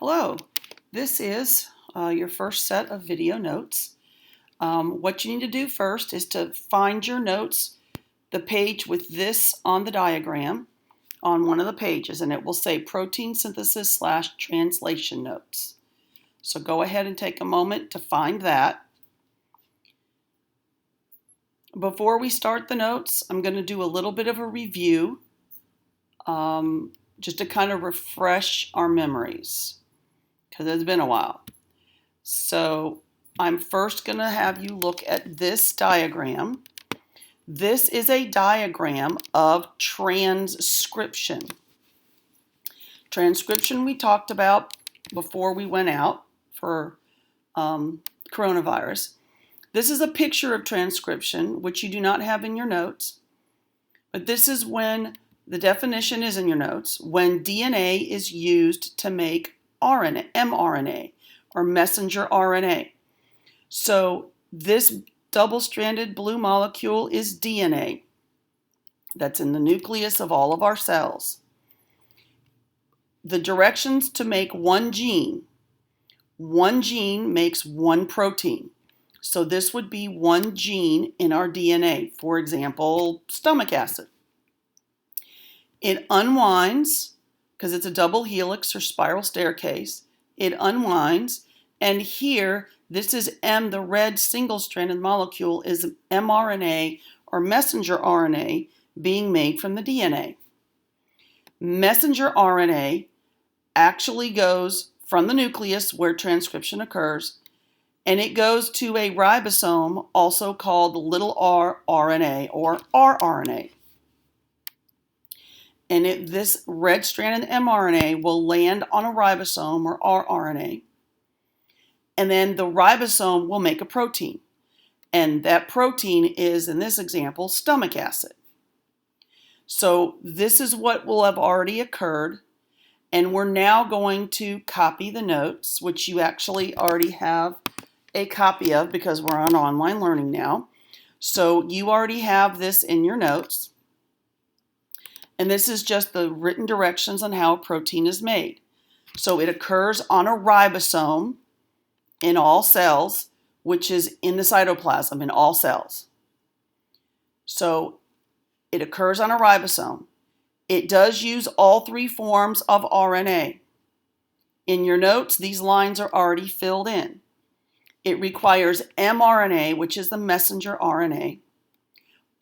Hello, this is your first set of video notes. What you need to do first is to find your notes, the page with this on the diagram on one of the pages, and it will say protein synthesis / translation notes. So go ahead and take a moment to find that. Before we start the notes, I'm going to do a little bit of a review just to kind of refresh our memories because it's been a while. So I'm first going to have you look at this diagram. This is a diagram of transcription. Transcription we talked about before we went out for coronavirus. This is a picture of transcription, which you do not have in your notes. But this is when the definition is in your notes, when DNA is used to make RNA, mRNA, or messenger RNA. So this double-stranded blue molecule is DNA. That's in the nucleus of all of our cells. The directions to make one gene makes one protein. So this would be one gene in our DNA, for example, stomach acid. It unwinds, because it's a double helix or spiral staircase, it unwinds, and here, this is M, the red single-stranded molecule, is mRNA or messenger RNA being made from the DNA. Messenger RNA actually goes from the nucleus where transcription occurs, and it goes to a ribosome, also called little r RNA or rRNA. And this red-stranded mRNA will land on a ribosome or rRNA. And then the ribosome will make a protein. And that protein is, in this example, stomach acid. So this is what will have already occurred. And we're now going to copy the notes, which you actually already have a copy of because we're on online learning now. So you already have this in your notes. And this is just the written directions on how a protein is made. So it occurs on a ribosome in all cells, which is in the cytoplasm in all cells. So it occurs on a ribosome. It does use all three forms of RNA. In your notes, these lines are already filled in. It requires mRNA, which is the messenger RNA,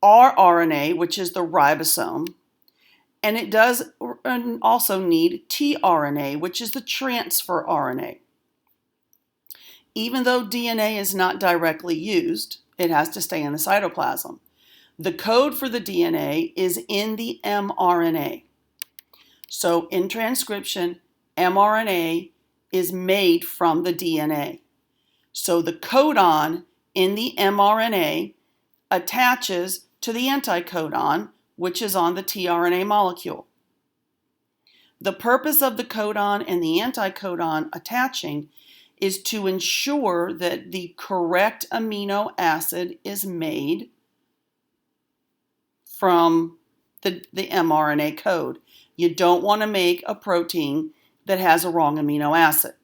rRNA, which is the ribosome, and it does also need tRNA, which is the transfer RNA. Even though DNA is not directly used, it has to stay in the cytoplasm. The code for the DNA is in the mRNA. So in transcription, mRNA is made from the DNA. So the codon in the mRNA attaches to the anticodon, which is on the tRNA molecule. The purpose of the codon and the anticodon attaching is to ensure that the correct amino acid is made from the mRNA code. You don't want to make a protein that has a wrong amino acid.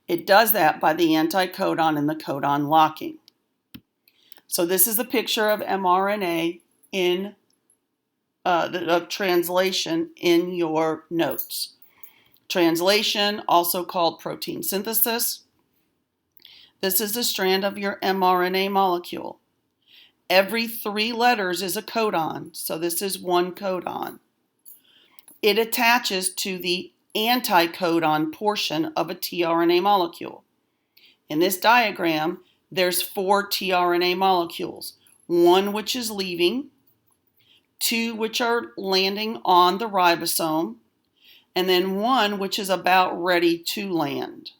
It does that by the anticodon and the codon locking. So this is a picture of mRNA in the translation in your notes. Translation, also called protein synthesis. This is the strand of your mRNA molecule. Every 3 letters is a codon, so this is one codon. It attaches to the anticodon portion of a tRNA molecule. In this diagram, there's 4 tRNA molecules, 1 which is leaving, 2 which are landing on the ribosome, and then 1 which is about ready to land.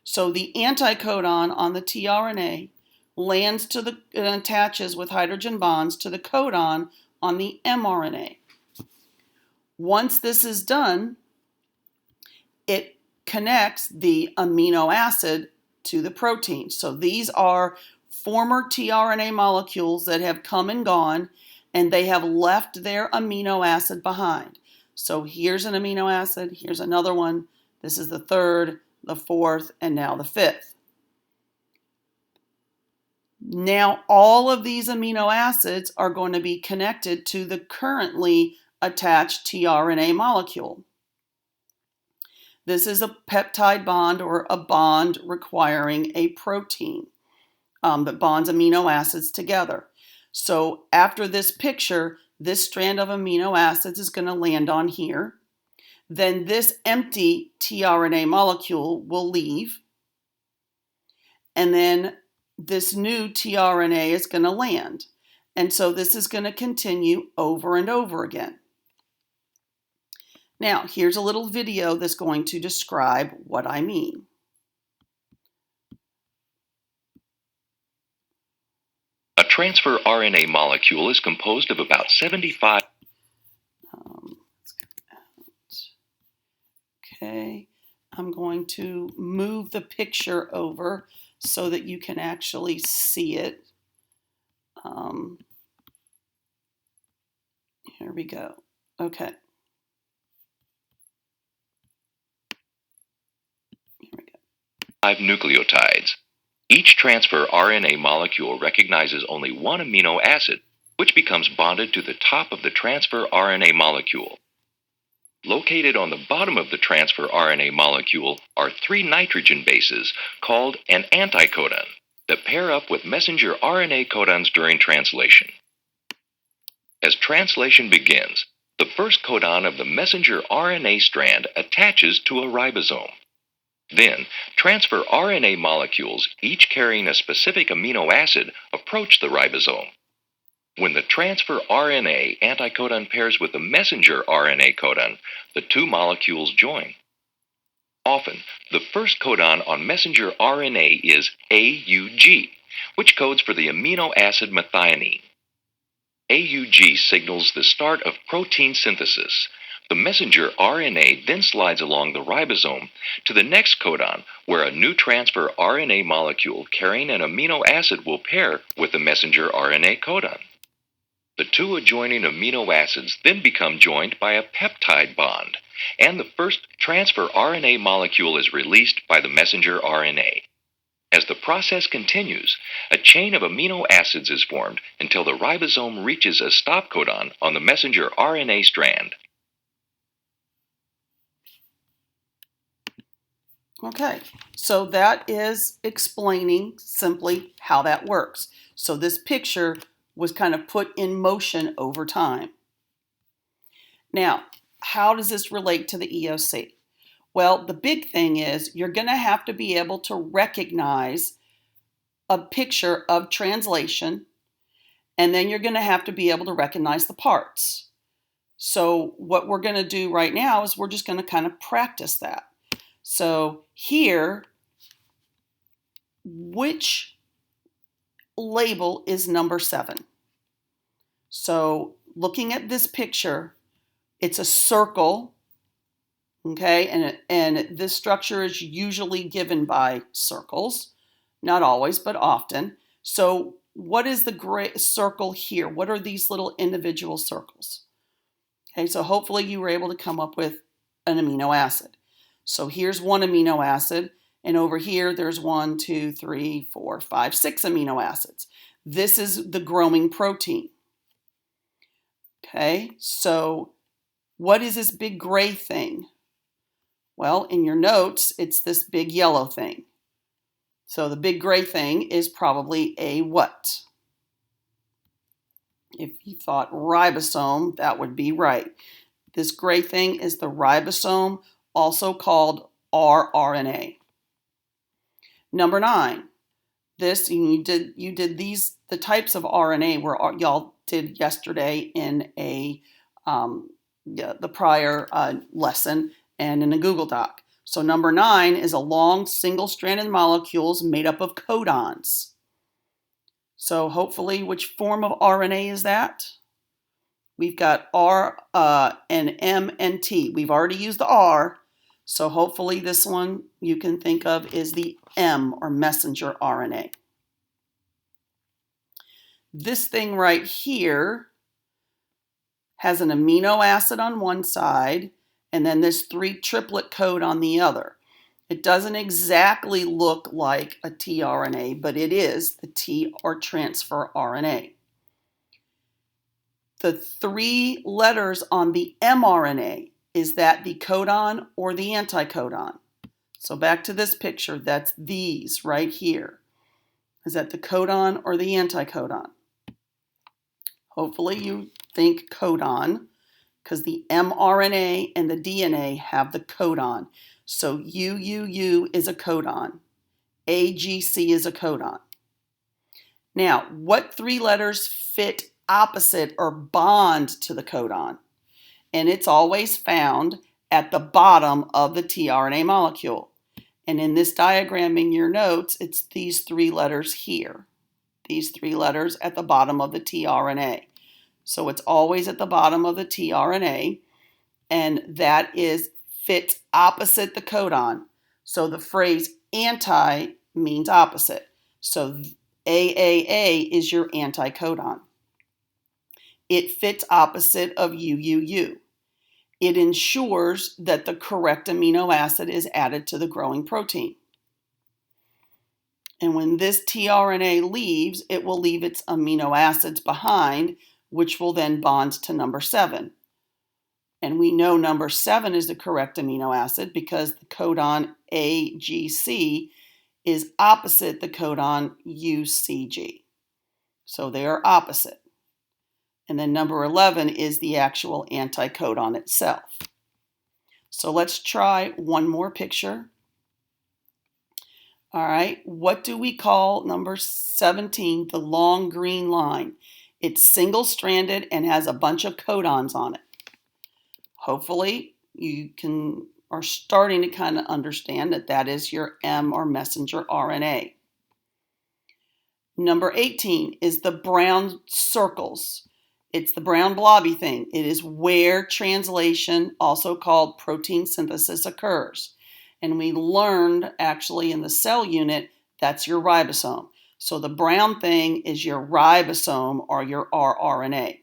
So the anticodon on the tRNA lands and attaches with hydrogen bonds to the codon on the mRNA. Once this is done, it connects the amino acid to the protein. So these are former tRNA molecules that have come and gone, and they have left their amino acid behind. So here's an amino acid, here's another one. This is the third, the fourth, and now the fifth. Now all of these amino acids are going to be connected to the currently attached tRNA molecule. This is a peptide bond or a bond requiring a protein that bonds amino acids together. So after this picture, this strand of amino acids is going to land on here. Then this empty tRNA molecule will leave. And then this new tRNA is going to land. And so this is going to continue over and over again. Now, here's a little video that's going to describe what I mean. A transfer RNA molecule is composed of about 75. Okay, I'm going to move the picture over so that you can actually see it. Here we go. Okay. Here we go. 5 nucleotides. Each transfer RNA molecule recognizes only one amino acid, which becomes bonded to the top of the transfer RNA molecule. Located on the bottom of the transfer RNA molecule are 3 nitrogen bases called an anticodon that pair up with messenger RNA codons during translation. As translation begins, the first codon of the messenger RNA strand attaches to a ribosome. Then, transfer RNA molecules, each carrying a specific amino acid, approach the ribosome. When the transfer RNA anticodon pairs with the messenger RNA codon, the 2 molecules join. Often, the first codon on messenger RNA is AUG, which codes for the amino acid methionine. AUG signals the start of protein synthesis. The messenger RNA then slides along the ribosome to the next codon, where a new transfer RNA molecule carrying an amino acid will pair with the messenger RNA codon. The 2 adjoining amino acids then become joined by a peptide bond, and the first transfer RNA molecule is released by the messenger RNA. As the process continues, a chain of amino acids is formed until the ribosome reaches a stop codon on the messenger RNA strand. Okay, so that is explaining simply how that works. So this picture was kind of put in motion over time. Now, how does this relate to the EOC? Well, the big thing is you're going to have to be able to recognize a picture of translation, and then you're going to have to be able to recognize the parts. So what we're going to do right now is we're just going to kind of practice that. So here, which label is number 7? So looking at this picture, it's a circle. Okay, and this structure is usually given by circles, not always, but often. So what is the gray circle here? What are these little individual circles? Okay, so hopefully you were able to come up with an amino acid. So here's one amino acid, and over here there's 1, 2, 3, 4, 5, 6 amino acids. This is the growing protein. Okay, so what is this big gray thing? Well, in your notes, it's this big yellow thing. So the big gray thing is probably a what? If you thought ribosome, that would be right. This gray thing is the ribosome, also called rRNA. Number 9, this you did these the types of RNA where y'all did yesterday in a the prior lesson and in a Google Doc. So number 9 is a long single-stranded molecules made up of codons. So hopefully, which form of RNA is that? We've got R and M and T. We've already used the R, so hopefully this one you can think of is the M or messenger RNA. This thing right here has an amino acid on one side and then this 3 triplet code on the other. It doesn't exactly look like a tRNA, but it is the T or transfer RNA. The 3 letters on the mRNA, is that the codon or the anticodon? So back to this picture, that's these right here. Is that the codon or the anticodon? Hopefully you think codon, because the mRNA and the DNA have the codon. So UUU is a codon. AGC is a codon. Now, what 3 letters fit opposite or bond to the codon? And it's always found at the bottom of the tRNA molecule. And in this diagram in your notes, it's these 3 letters here. These 3 letters at the bottom of the tRNA. So it's always at the bottom of the tRNA, and that is fits opposite the codon. So the phrase anti means opposite. So AAA is your anticodon. It fits opposite of UUU. It ensures that the correct amino acid is added to the growing protein. And when this tRNA leaves, it will leave its amino acids behind, which will then bond to number 7. And we know number 7 is the correct amino acid because the codon AGC is opposite the codon UCG. So they are opposite. And then number 11 is the actual anticodon itself. So let's try one more picture. All right, what do we call number 17, the long green line? It's single-stranded and has a bunch of codons on it. Hopefully you are starting to kind of understand that that is your M or messenger RNA. Number 18 is the brown circles. It's the brown blobby thing. It is where translation, also called protein synthesis, occurs. And we learned actually in the cell unit, that's your ribosome. So the brown thing is your ribosome or your rRNA.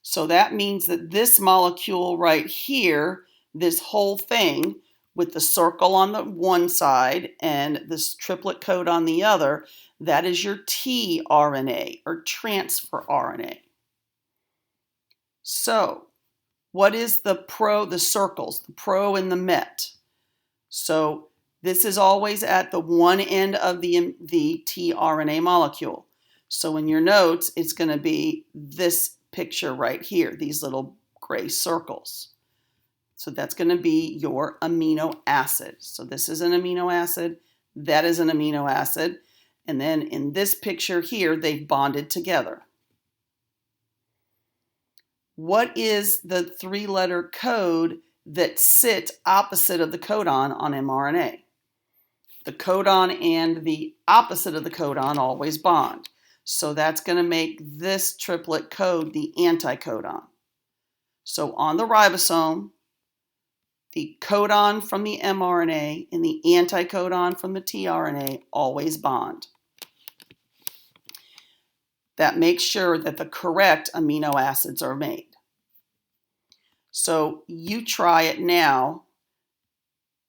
So that means that this molecule right here, this whole thing with the circle on the one side and this triplet code on the other, that is your tRNA or transfer RNA. So what is the circles, the pro and the met? So this is always at the one end of the tRNA molecule. So in your notes, it's going to be this picture right here, these little gray circles. So that's going to be your amino acid. So this is an amino acid, that is an amino acid, and then in this picture here, they've bonded together. What is the 3-letter code that sits opposite of the codon on mRNA? The codon and the opposite of the codon always bond. So that's going to make this triplet code the anticodon. So on the ribosome, the codon from the mRNA and the anticodon from the tRNA always bond. That makes sure that the correct amino acids are made. So you try it now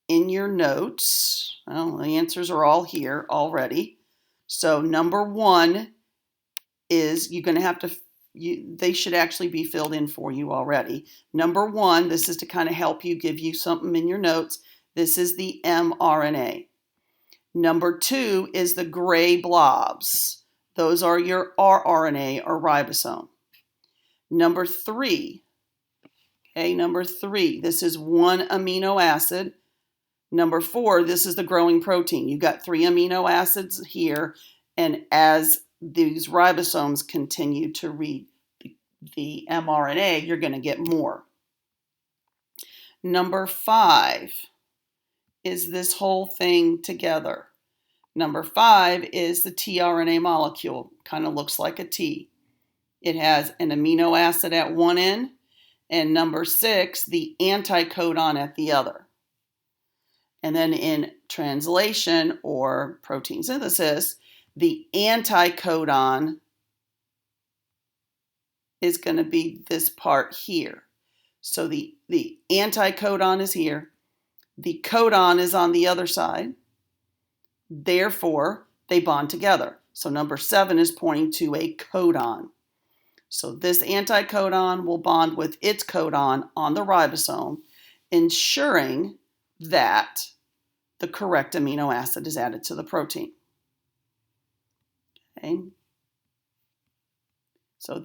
in your notes. Well, the answers are all here already. So number 1 is you're going to have to, they should actually be filled in for you already. Number 1, this is to kind of help you, give you something in your notes. This is the mRNA. Number 2 is the gray blobs. Those are your rRNA or ribosome. Number 3, this is 1 amino acid. Number 4, this is the growing protein. You've got 3 amino acids here, and as these ribosomes continue to read the mRNA, you're going to get more. Number 5 is this whole thing together. Number 5 is the tRNA molecule. Kind of looks like a T. It has an amino acid at one end, and number 6, the anticodon at the other. And then in translation or protein synthesis, the anticodon is going to be this part here. So the anticodon is here. The codon is on the other side. Therefore, they bond together. So number 7 is pointing to a codon. So this anticodon will bond with its codon on the ribosome, ensuring that the correct amino acid is added to the protein. Okay.